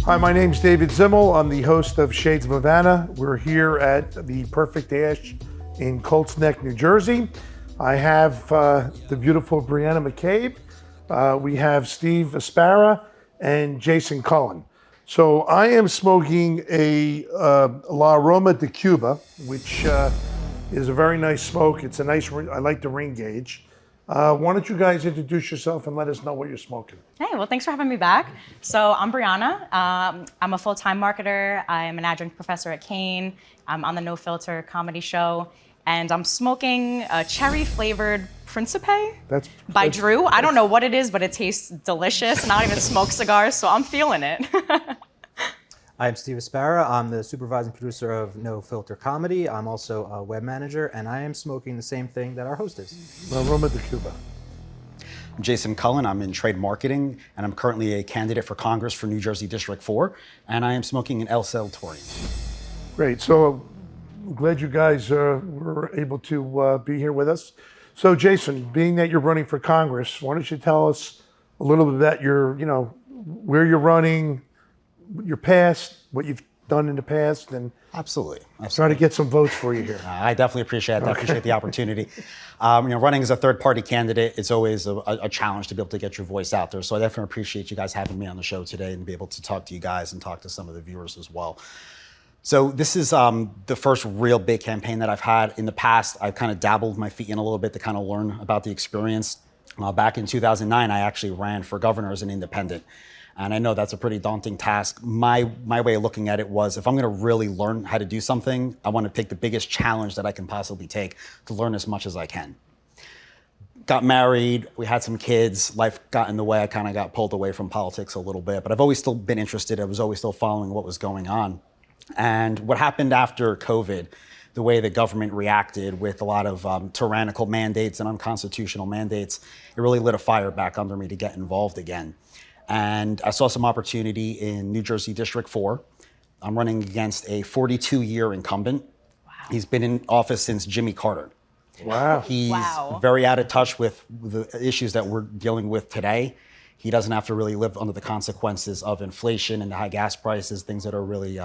Hi, my name's David Zimmel. I'm the host of Shades of Havana. We're here at the Perfect Ash in Colts Neck, New Jersey. I have the beautiful Brianna McCabe. We have Steve Espara and Jason Cullen. So I am smoking a La Aroma de Cuba, which is a very nice smoke. It's a nice, I like the ring gauge. Why don't you guys introduce yourself and let us know what you're smoking? Hey, well, thanks for having me back. So I'm Brianna. I'm a full-time marketer. I'm an adjunct professor at Kane. I'm on the No Filter comedy show. And I'm smoking a Cherry Flavored Principe by Drew. I don't know what it is, but it tastes delicious. And I don't even smoke cigars, so I'm feeling it. I'm Steve Espara. I'm the supervising producer of No Filter Comedy. I'm also a web manager, and I am smoking the same thing that our host is. Aroma de Cuba. I'm Jason Cullen. I'm in trade marketing, and I'm currently a candidate for Congress for New Jersey District 4, and I am smoking an El Centurion. Great. So I'm glad you guys were able to be here with us. So Jason, being that you're running for Congress, why don't you tell us a little bit about your, where you're running, your past, what you've done in the past, and Absolutely. try to get some votes for you here. I definitely appreciate that. I appreciate the opportunity. Running as a third-party candidate, it's always a challenge to be able to get your voice out there. So I definitely appreciate you guys having me on the show today and be able to talk to you guys and talk to some of the viewers as well. So this is the first real big campaign that I've had. In the past, I've kind of dabbled my feet in a little bit to kind of learn about the experience. Back in 2009, I actually ran for governor as an independent. And I know that's a pretty daunting task. My way of looking at it was, if I'm gonna really learn how to do something, I wanna take the biggest challenge that I can possibly take to learn as much as I can. Got married, we had some kids, life got in the way, I kind of got pulled away from politics a little bit, but I've always still been interested, I was always still following what was going on. And what happened after COVID, the way the government reacted with a lot of tyrannical mandates and unconstitutional mandates, it really lit a fire back under me to get involved again. And I saw some opportunity in New Jersey District 4. I'm running against a 42-year incumbent. Wow. He's been in office since Jimmy Carter. Wow. He's very out of touch with the issues that we're dealing with today. He doesn't have to really live under the consequences of inflation and the high gas prices, things that are really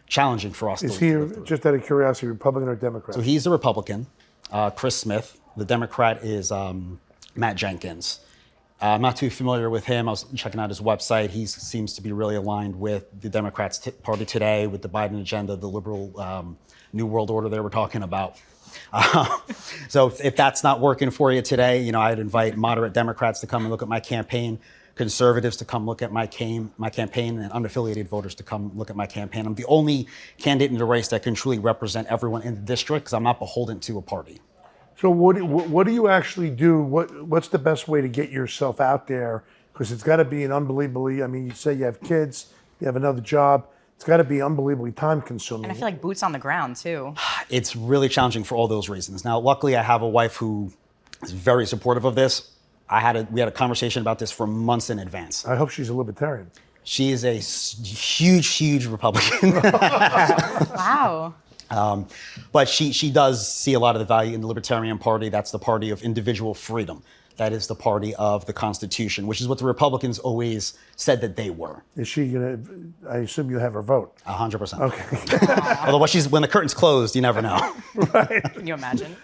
challenging for us. Is he, just out of curiosity, Republican or Democrat? So he's a Republican, Chris Smith. The Democrat is Matt Jenkins. I'm not too familiar with him. I was checking out his website. He seems to be really aligned with the Democrats party today, with the Biden agenda, the liberal New World Order they were talking about. So if that's not working for you today, I'd invite moderate Democrats to come and look at my campaign, conservatives to come look at my campaign, and unaffiliated voters to come look at my campaign. I'm the only candidate in the race that can truly represent everyone in the district, because I'm not beholden to a party. So what do you actually do? What's the best way to get yourself out there? Because it's got to be an unbelievably, you say you have kids, you have another job. It's got to be unbelievably time consuming. And I feel like boots on the ground too. It's really challenging for all those reasons. Now, luckily I have a wife who is very supportive of this. We had a conversation about this for months in advance. I hope she's a libertarian. She is a huge Republican. Wow. But she does see a lot of the value in the Libertarian Party. That's the party of individual freedom. That is the party of the Constitution, which is what the Republicans always said that they were. Is she gonna? I assume you have her vote. 100%. Okay. Although when the curtain's closed, you never know. Right. Can you imagine?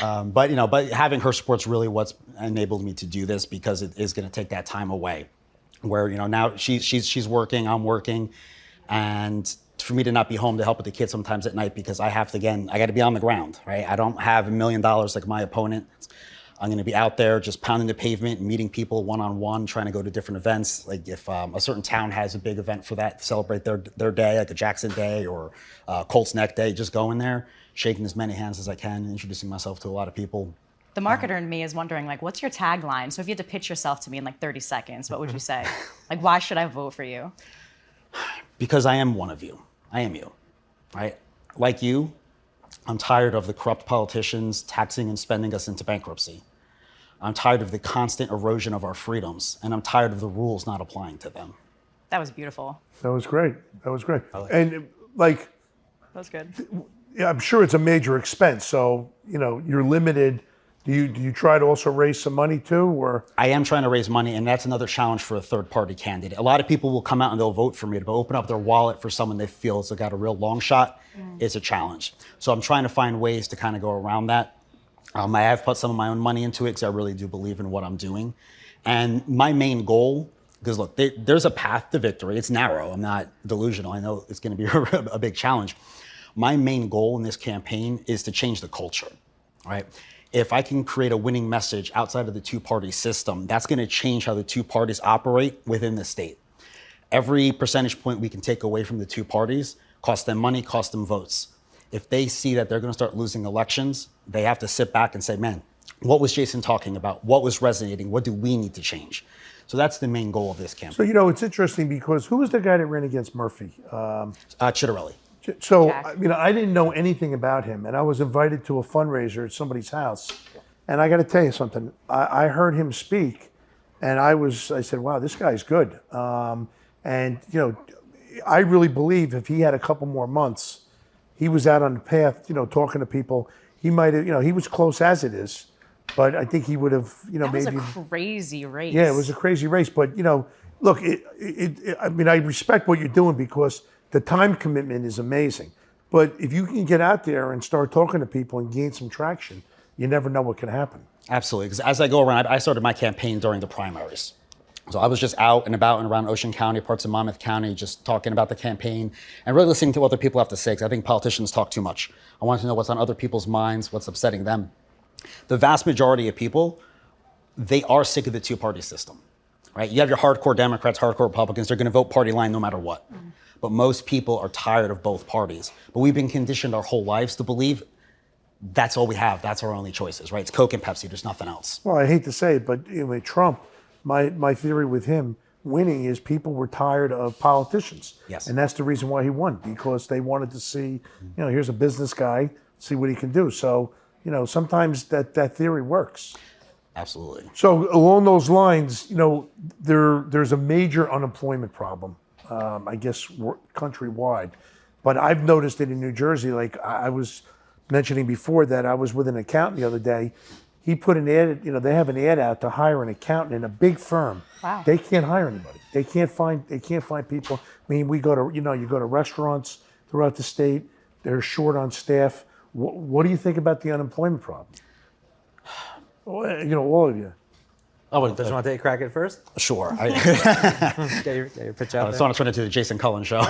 But having her support's really what's enabled me to do this, because it is going to take that time away. Where now she's working, I'm working, and for me to not be home to help with the kids sometimes at night, because I got to be on the ground, right? I don't have $1 million like my opponent. I'm going to be out there just pounding the pavement and meeting people one-on-one, trying to go to different events. Like if a certain town has a big event for that, to celebrate their day, like a Jackson Day or Colts Neck Day, just going there, shaking as many hands as I can, introducing myself to a lot of people. The marketer in me is wondering, what's your tagline? So if you had to pitch yourself to me in 30 seconds, what would you say? Why should I vote for you? Because I am one of you. I am you, right? Like you, I'm tired of the corrupt politicians taxing and spending us into bankruptcy. I'm tired of the constant erosion of our freedoms, and I'm tired of the rules not applying to them. That was beautiful. That was great. And that was good. Yeah, I'm sure it's a major expense. So, you're limited Do you try to also raise some money too, or? I am trying to raise money, and that's another challenge for a third-party candidate. A lot of people will come out and they'll vote for me, but open up their wallet for someone they feel has got a real long shot is a challenge. So I'm trying to find ways to kind of go around that. I have put some of my own money into it because I really do believe in what I'm doing. And my main goal, because look, there's a path to victory. It's narrow. I'm not delusional. I know it's going to be a big challenge. My main goal in this campaign is to change the culture, right? If I can create a winning message outside of the two-party system, that's going to change how the two parties operate within the state. Every percentage point we can take away from the two parties costs them money, costs them votes. If they see that they're going to start losing elections, they have to sit back and say, man, what was Jason talking about? What was resonating? What do we need to change? So that's the main goal of this campaign. So, it's interesting because who was the guy that ran against Murphy? Chitterelli. So, Jack. I didn't know anything about him, and I was invited to a fundraiser at somebody's house. And I got to tell you something. I heard him speak, and I said, wow, this guy's good. And, I really believe if he had a couple more months, he was out on the path, talking to people. He might have, he was close as it is, but I think he would have, That was maybe. a crazy race. Yeah, it was a crazy race. But, look, I respect what you're doing because the time commitment is amazing. But if you can get out there and start talking to people and gain some traction, you never know what can happen. Absolutely. Because as I go around, I started my campaign during the primaries. So I was just out and about and around Ocean County, parts of Monmouth County, just talking about the campaign and really listening to what other people have to say, because I think politicians talk too much. I want to know what's on other people's minds, what's upsetting them. The vast majority of people, they are sick of the two-party system, right? You have your hardcore Democrats, hardcore Republicans, they're going to vote party line no matter what. But most people are tired of both parties. But we've been conditioned our whole lives to believe that's all we have, that's our only choices, right? It's Coke and Pepsi, there's nothing else. Well, I hate to say it, but Trump, my theory with him winning is people were tired of politicians. Yes. And that's the reason why he won, because they wanted to see, here's a business guy, see what he can do. So, sometimes that theory works. Absolutely. So along those lines, there's a major unemployment problem, I guess, countrywide. But I've noticed it in New Jersey. Like I was mentioning before that I was with an accountant the other day. He put an ad, they have an ad out to hire an accountant in a big firm. Wow. They can't hire anybody. They can't find people. I mean, we go to, you go to restaurants throughout the state. They're short on staff. What do you think about the unemployment problem? All of you. Oh, Does you want to take a crack at it first? sure. Get your pitch out I there. want to turn it to the Jason Cullen show.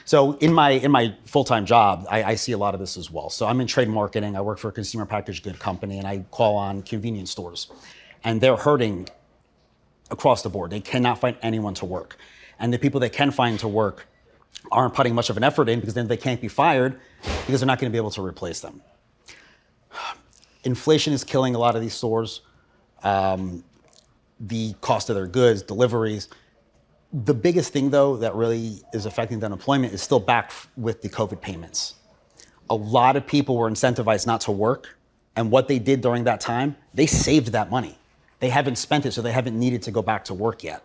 So in my full-time job, I see a lot of this as well. So I'm in trade marketing. I work for a consumer packaged good company, and I call on convenience stores. And they're hurting across the board. They cannot find anyone to work. And the people they can find to work aren't putting much of an effort in, because then they can't be fired because they're not going to be able to replace them. Inflation is killing a lot of these stores. The cost of their goods, deliveries. The biggest thing, though, that really is affecting the unemployment is still back with the COVID payments. A lot of people were incentivized not to work, and what they did during that time, they saved that money. They haven't spent it, so they haven't needed to go back to work yet.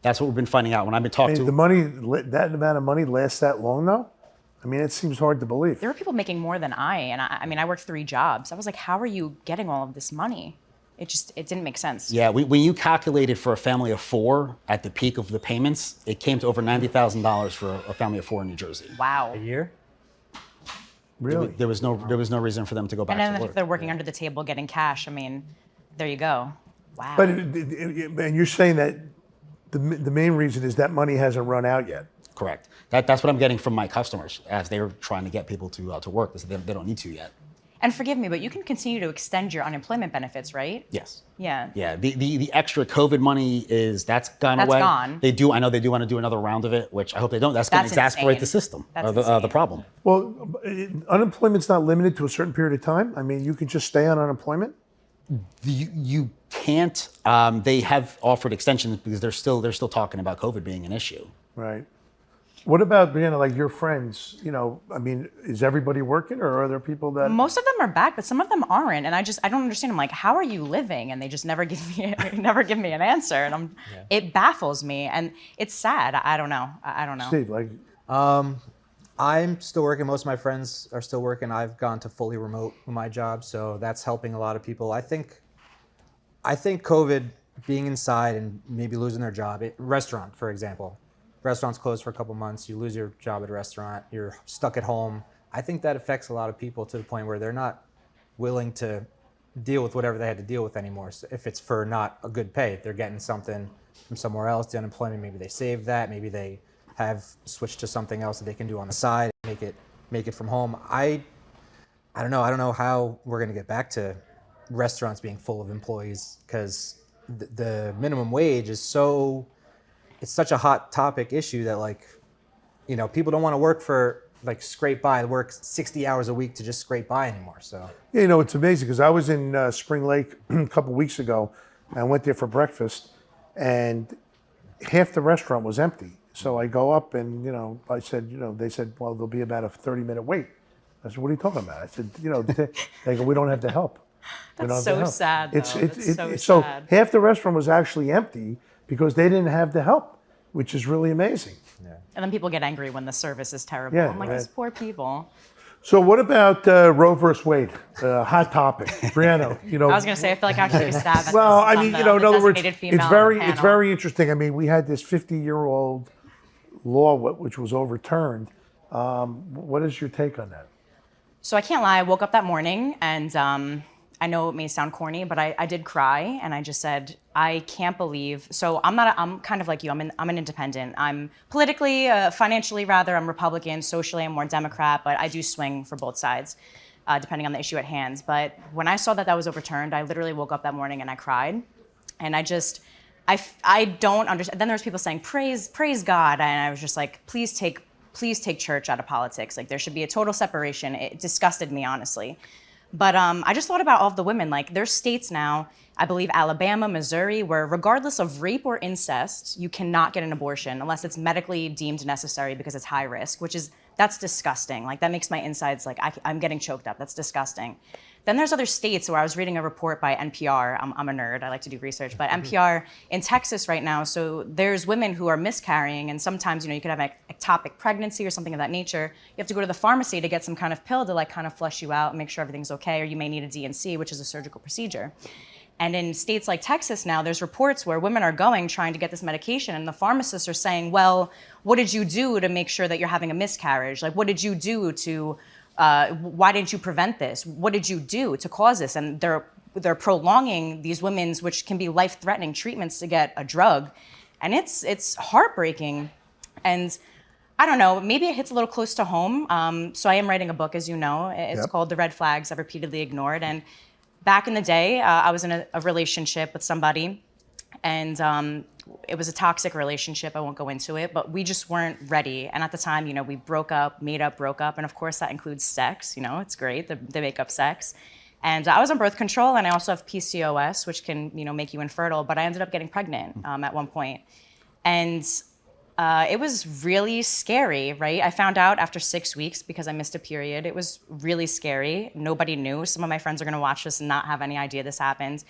That's what we've been finding out when I've been talking to... The money, that amount of money lasts that long, though? I mean, it seems hard to believe. There were people making more than I worked 3 jobs. I was like, how are you getting all of this money? It didn't make sense. Yeah, when you calculated for a family of 4 at the peak of the payments, it came to over $90,000 for a family of 4 in New Jersey. Wow. A year? Really? There was no reason for them to go back And then to if work. they're working under the table getting cash, there you go. Wow. But and you're saying that the main reason is that money hasn't run out yet. Correct. That's what I'm getting from my customers as they're trying to get people to work. They don't need to yet. And forgive me, but you can continue to extend your unemployment benefits, right? Yes. Yeah. Yeah. The extra COVID money that's gone That's away. gone. I know they do want to do another round of it, which I hope they don't. That's going to That's exasperate insane. the system, That's the insane. problem. Well, unemployment's not limited to a certain period of time. I mean, you can just stay on unemployment. You can't. They have offered extensions because they're still talking about COVID being an issue. Right. What about, Brianna, like your friends? Is everybody working, or are there people that... Most of them are back, but some of them aren't. And I don't understand. I'm like, how are you living? And they just never give me an answer. And it baffles me. And it's sad. I don't know. Steve, like... I'm still working. Most of my friends are still working. I've gone to fully remote with my job, so that's helping a lot of people. I think COVID, being inside and maybe losing their job, restaurant, for example. Restaurants closed for a couple months, you lose your job at a restaurant, you're stuck at home. I think that affects a lot of people to the point where they're not willing to deal with whatever they had to deal with anymore. So if it's for not a good pay, they're getting something from somewhere else, the unemployment, maybe they saved that, maybe they have switched to something else that they can do on the side, make it from home. I don't know. I don't know how we're going to get back to restaurants being full of employees, because the minimum wage is it's such a hot topic issue that, like, you know, people don't want to work for, like, scrape by, work 60 hours a week to just scrape by anymore. So Yeah, you know, it's amazing because I was in Spring Lake a couple weeks ago, and I went there for breakfast, and half the restaurant was empty. So I go up and, you know, I said, you know, they said, well, there'll be about a 30-minute wait. I said, what are you talking about? I said, you know, they go, we don't have the help. That's so sad, though. That's So sad. half the restaurant was actually empty because they didn't have the help, which is really amazing. And then people get angry when the service is terrible. Yeah, I'm like, right. these poor people. So what about Roe versus Wade? Hot topic. Brianna, you know. I was going to say, I feel like I should take a stab at Well, this. I mean, you know, in other words, Designated female it's on the it's panel. very interesting. I mean, we had this 50-year-old law which was overturned. What is your take on that? So I can't lie, I woke up that morning and I know it may sound corny, but I did cry, and I just said, I can't believe. So I'm kind of like you. I'm an independent. I'm politically, financially rather, I'm Republican. Socially, I'm more Democrat, but I do swing for both sides, depending on the issue at hand. But when I saw that was overturned, I literally woke up that morning and I cried, and I don't understand. Then there's people saying praise God, and I was just like, please take church out of politics. Like, there should be a total separation. It disgusted me, honestly. But I just thought about all of the women. Like, there's states now, I believe Alabama, Missouri, where regardless of rape or incest, you cannot get an abortion unless it's medically deemed necessary because it's high risk, that's disgusting. Like, that makes my insides, like, I'm getting choked up. That's disgusting. Then there's other states where I was reading a report by NPR. I'm a nerd, I like to do research, but NPR in Texas right now, so there's women who are miscarrying, and sometimes, you know, you could have an ectopic pregnancy or something of that nature. You have to go to the pharmacy to get some kind of pill to, like, kind of flush you out and make sure everything's okay, or you may need a D&C, which is a surgical procedure. And in states like Texas now, there's reports where women are trying to get this medication, and the pharmacists are saying, well, what did you do to make sure that you're having a miscarriage? Like, what did you do to why didn't you prevent this? What did you do to cause this? And they're prolonging these women's, which can be life-threatening treatments, to get a drug, and it's heartbreaking. And I don't know, maybe it hits a little close to home. So I am writing a book, as you know. It's called The Red Flags I've Repeatedly Ignored. And back in the day, I was in a relationship with somebody, and it was a toxic relationship. I won't go into it, but we just weren't ready. And at the time, you know, we broke up, made up, broke up. And of course, that includes sex. You know, it's great, the make-up sex. And I was on birth control, and I also have PCOS, which can, you know, make you infertile. But I ended up getting pregnant at one point. And it was really scary, right? I found out after 6 weeks because I missed a period. It was really scary. Nobody knew. Some of my friends are going to watch this and not have any idea this happened.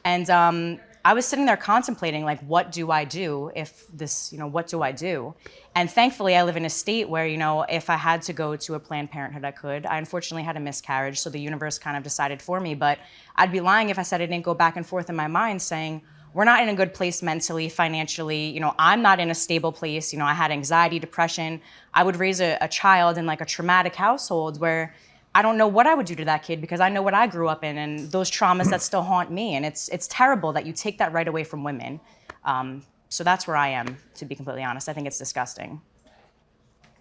And I was sitting there contemplating, like, what do I do if this, you know, what do I do? And thankfully, I live in a state where, you know, if I had to go to a Planned Parenthood, I could. I unfortunately had a miscarriage, so the universe kind of decided for me. But I'd be lying if I said I didn't go back and forth in my mind saying, we're not in a good place mentally, financially. You know, I'm not in a stable place. You know, I had anxiety, depression. I would raise a child in, like, a traumatic household where I don't know what I would do to that kid, because I know what I grew up in and those traumas that still haunt me. And it's terrible that you take that right away from women. So that's where I am, to be completely honest. I think it's disgusting.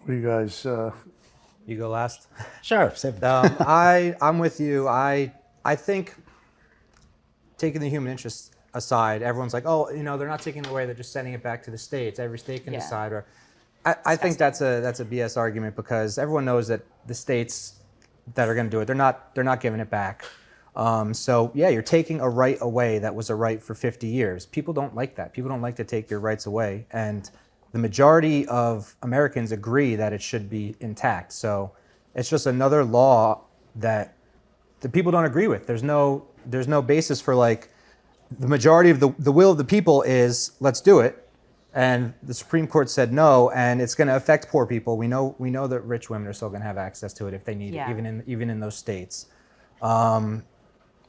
What do you guys? you go last. Sure. I'm with you. I think, taking the human interest aside, everyone's like, oh, you know, they're not taking it away, they're just sending it back to the states. Every state can decide. Or I think that's a BS argument, because everyone knows that the states that are going to do it, they're not giving it back. So yeah, you're taking a right away that was a right for 50 years. People don't like that. People don't like to take your rights away, and the majority of Americans agree that it should be intact. So it's just another law that the people don't agree with. There's no basis for, like, the majority of the will of the people is, let's do it. And the Supreme Court said no, and it's going to affect poor people. We know that rich women are still going to have access to it if they need Yeah. it, even in those states. And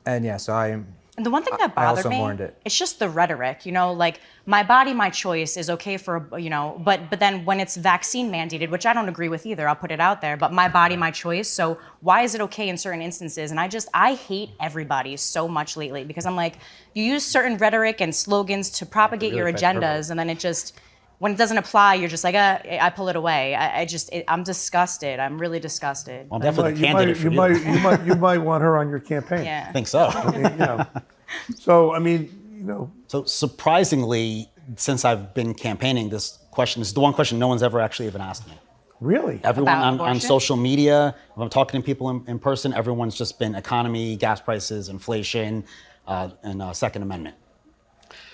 yeah, so And the one thing that I bothered also me, mourned it. it's just the rhetoric, like my body, my choice is okay for, but then when it's vaccine mandated, which I don't agree with either, I'll put it out there, but my body, my choice. So why is it okay in certain instances? And I hate everybody so much lately because I'm like, you use certain rhetoric and slogans to propagate your agendas, and then when it doesn't apply, you're just like, I pull it away. I'm disgusted. I'm really disgusted. Well, I'm definitely the candidate for you. You might want her on your campaign. Yeah. I think so. So, I mean, So surprisingly, since I've been campaigning, this is the one question no one's ever actually even asked me. really? Everyone About on abortion? social media, if I'm talking to people in person, everyone's just been economy, gas prices, inflation, and Second Amendment.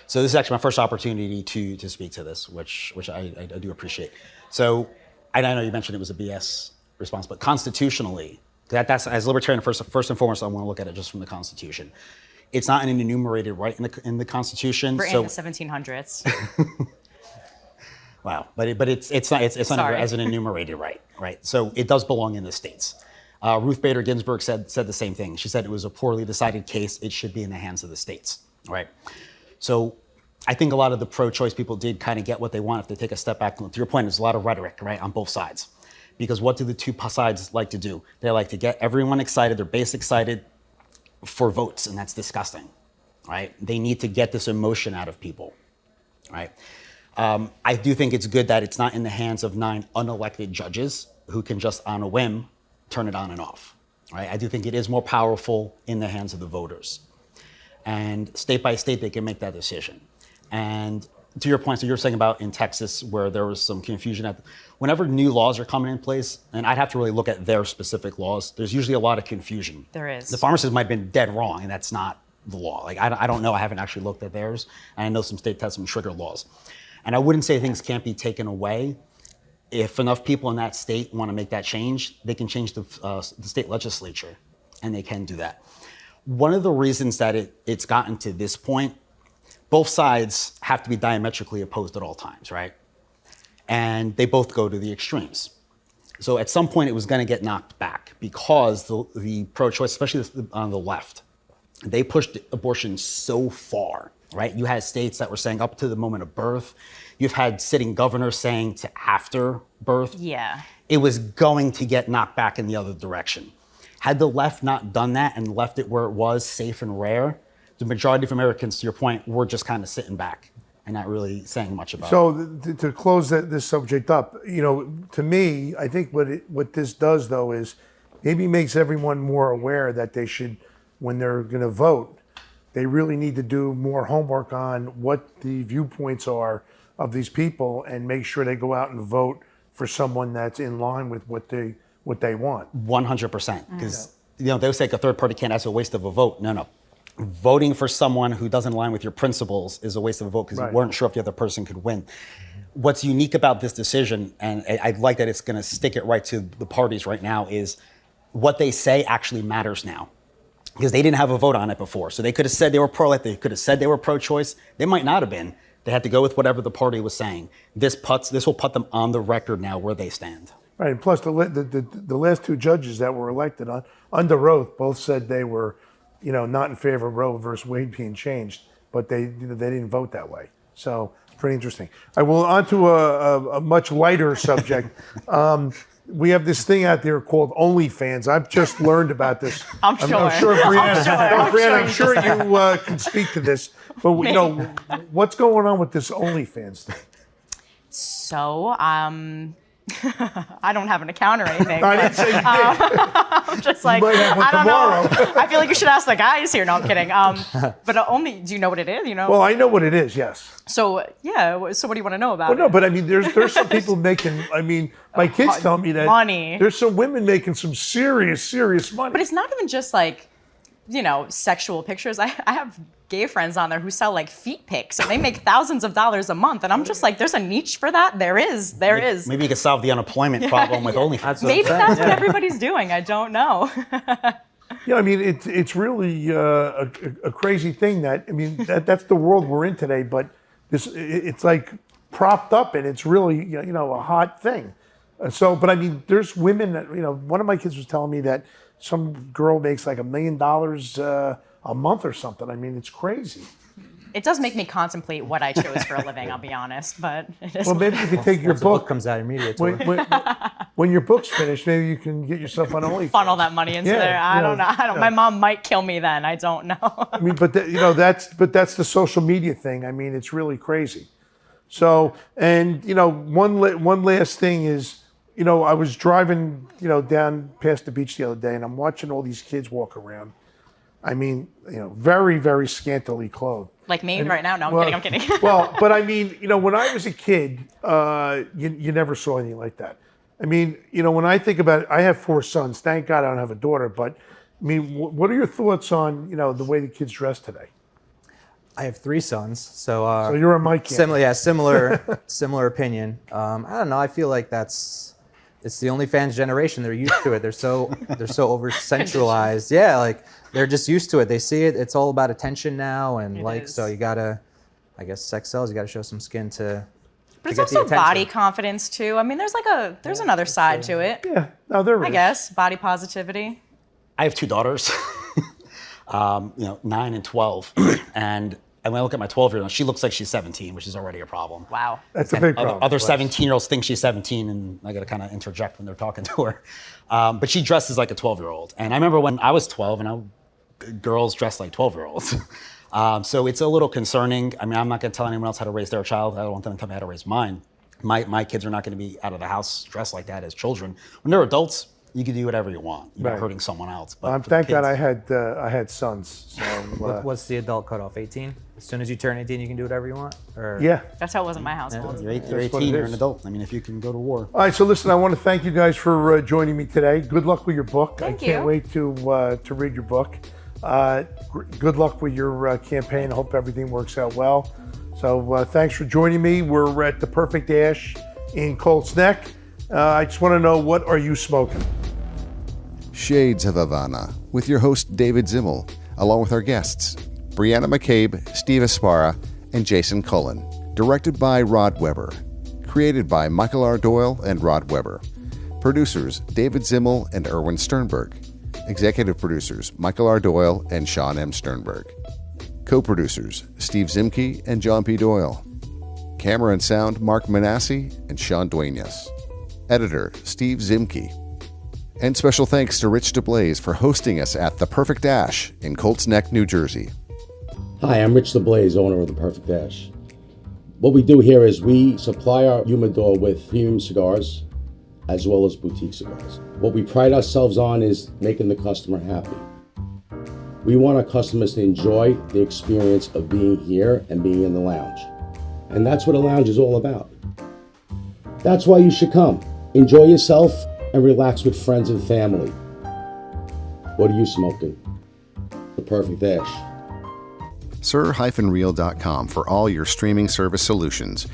So this is actually my first opportunity to speak to this, which I do appreciate. So I know you mentioned it was a BS response, but constitutionally, that's as libertarian first and foremost, I want to look at it just from the Constitution. It's not an enumerated right in the Constitution. We're in the 1700s. Wow, but it's not as an enumerated right? So it does belong in the states. Ruth Bader Ginsburg said the same thing. She said it was a poorly decided case. It should be in the hands of the states, right? So I think a lot of the pro-choice people did kind of get what they want if they take a step back. To your point, there's a lot of rhetoric, right, on both sides. Because what do the two sides like to do? They like to get everyone excited, their base excited for votes, and that's disgusting, right? They need to get this emotion out of people, right? I do think it's good that it's not in the hands of 9 unelected judges who can just on a whim turn it on and off, right? I do think it is more powerful in the hands of the voters. And state by state, they can make that decision. And to your point, so you're saying about in Texas where there was some confusion. Whenever new laws are coming in place, and I'd have to really look at their specific laws, there's usually a lot of confusion. There is. The pharmacist might have been dead wrong, and that's not the law. Like, I don't know. I haven't actually looked at theirs. And I know some states have some trigger laws. And I wouldn't say things can't be taken away. If enough people in that state want to make that change, they can change the state legislature, and they can do that. One of the reasons that it's gotten to this point, both sides have to be diametrically opposed at all times, right? And they both go to the extremes. So at some point it was going to get knocked back because the pro-choice, especially on the left, they pushed abortion so far, right? You had states that were saying up to the moment of birth. You've had sitting governors saying to after birth. Yeah. It was going to get knocked back in the other direction. Had the left not done that and left it where it was, safe and rare, the majority of Americans, to your point, were just kind of sitting back and not really saying much about it. So to close this subject up, to me, I think what this does though is maybe makes everyone more aware that they should, when they're going to vote, they really need to do more homework on what the viewpoints are of these people and make sure they go out and vote for someone that's in line with what they want. 100%, because they would say a third party candidate, that's a waste of a vote. No. Voting for someone who doesn't align with your principles is a waste of a vote because you weren't sure if the other person could win. What's unique about this decision, and I like that it's going to stick it right to the parties right now, is what they say actually matters now. Because they didn't have a vote on it before. So they could have said they were pro-life, they could have said they were pro-choice. They might not have been. They had to go with whatever the party was saying. This will put them on the record now where they stand. Right, and plus the last 2 judges that were elected under oath both said they were, not in favor of Roe versus Wade being changed, but they didn't vote that way. So it's pretty interesting. All right, well, on to a much lighter subject. We have this thing out there called OnlyFans. I've just learned about this. I'm sure. I'm sure Brianna, I'm sure you can speak to this. But what's going on with this OnlyFans thing? So, I don't have an account or anything. I didn't say you did. I'm just like, might have one I don't tomorrow. know. I feel like you should ask the guys here. No, I'm kidding. But do you know what it is? Well, I know what it is, yes. So, yeah. So what do you want to know about Well, it? no, but I mean, there's some people making, my kids tell me that money. There's some women making some serious money. But it's not even just like, sexual pictures. I have gay friends on there who sell like feet pics and they make thousands of dollars a month. And I'm just like, there's a niche for that. There is. Maybe you could solve the unemployment problem with OnlyFans. Maybe that's what everybody's doing. I don't know. Yeah, it's really a crazy thing that's the world we're in today. But it's like propped up and it's really, a hot thing. But I mean, there's women that, one of my kids was telling me that some girl makes like $1 million a month or something. I mean, it's crazy. It does make me contemplate what I chose for a living, I'll be honest, but it is. Well, maybe you could take your Once the book book. comes out, immediate tour. When your book's finished, maybe you can get yourself on OnlyFans. Funnel that money into Yeah, there. I don't know. My mom might kill me then. I don't know. I mean, but that's the social media thing. I mean, it's really crazy. So, and one last thing is, I was driving, down past the beach the other day, and I'm watching all these kids walk around. I mean, very, very scantily clothed. Like me right now? No, I'm kidding. Well, but I mean, when I was a kid, you never saw anything like that. I mean, when I think about it, I have 4 sons. Thank God I don't have a daughter. But I mean, what are your thoughts on, the way the kids dress today? I have 3 sons, so So you're a Mike. Similar opinion. I don't know. I feel like it's the OnlyFans generation. They're used to it. They're so over centralized. Yeah, like they're just used to it. They see it. It's all about attention now, and so you gotta. I guess sex sells. You gotta show some skin to. But it's also body confidence too. I mean, there's another side to it. Yeah, no, there is. I guess body positivity. I have 2 daughters, 9 and 12, and when I look at my 12-year-old, she looks like she's 17, which is already a problem. Wow. That's a big problem. Other 17-year-olds think she's 17, and I got to kind of interject when they're talking to her. But she dresses like a 12-year-old. And I remember when I was 12, and girls dressed like 12-year-olds. So it's a little concerning. I mean, I'm not going to tell anyone else how to raise their child. I don't want them to tell me how to raise mine. My kids are not going to be out of the house dressed like that as children. When they're adults, you can do whatever you want. You're not hurting someone else. But Thank God I had sons. So, What's the adult cutoff? 18? As soon as you turn 18, you can do whatever you want? Or? yeah. That's how it was in my household. You're 18, what it you're is. an adult. I mean, if you can go to war. All right, so listen, I want to thank you guys for joining me today. Good luck with your book. Thank I can't you. wait to read your book. Good luck with your campaign. I hope everything works out well. So thanks for joining me. We're at the Perfect Ash in Colts Neck. I just want to know, what are you smoking? Shades of Havana with your host David Zimmel, along with our guests Brianna McCabe, Steve Espara, and Jason Cullen. Directed by Rod Weber. Created by Michael R. Doyle and Rod Weber. Producers David Zimmel and Erwin Sternberg. Executive producers Michael R. Doyle and Sean M. Sternberg. Co-producers Steve Zimke and John P. Doyle. Camera and sound Mark Manassi and Sean Duenas. Editor Steve Zimke. And special thanks to Rich DeBlaze for hosting us at The Perfect Ash in Colts Neck, New Jersey. Hi, I'm Rich DeBlaze, owner of The Perfect Ash. What we do here is we supply our humidor with premium cigars as well as boutique cigars. What we pride ourselves on is making the customer happy. We want our customers to enjoy the experience of being here and being in the lounge. And that's what a lounge is all about. That's why you should come. Enjoy yourself and relax with friends and family. What are you smoking? The Perfect Ash. Sir-Real.com for all your streaming service solutions.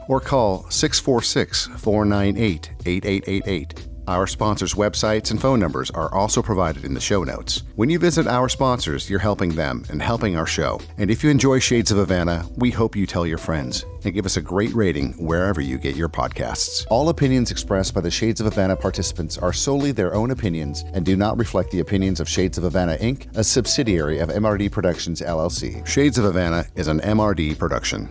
Or call 646-498-8888. Our sponsors' websites and phone numbers are also provided in the show notes. When you visit our sponsors, you're helping them and helping our show. And if you enjoy Shades of Havana, we hope you tell your friends and give us a great rating wherever you get your podcasts. All opinions expressed by the Shades of Havana participants are solely their own opinions and do not reflect the opinions of Shades of Havana, Inc., a subsidiary of MRD Productions, LLC. Shades of Havana is an MRD production.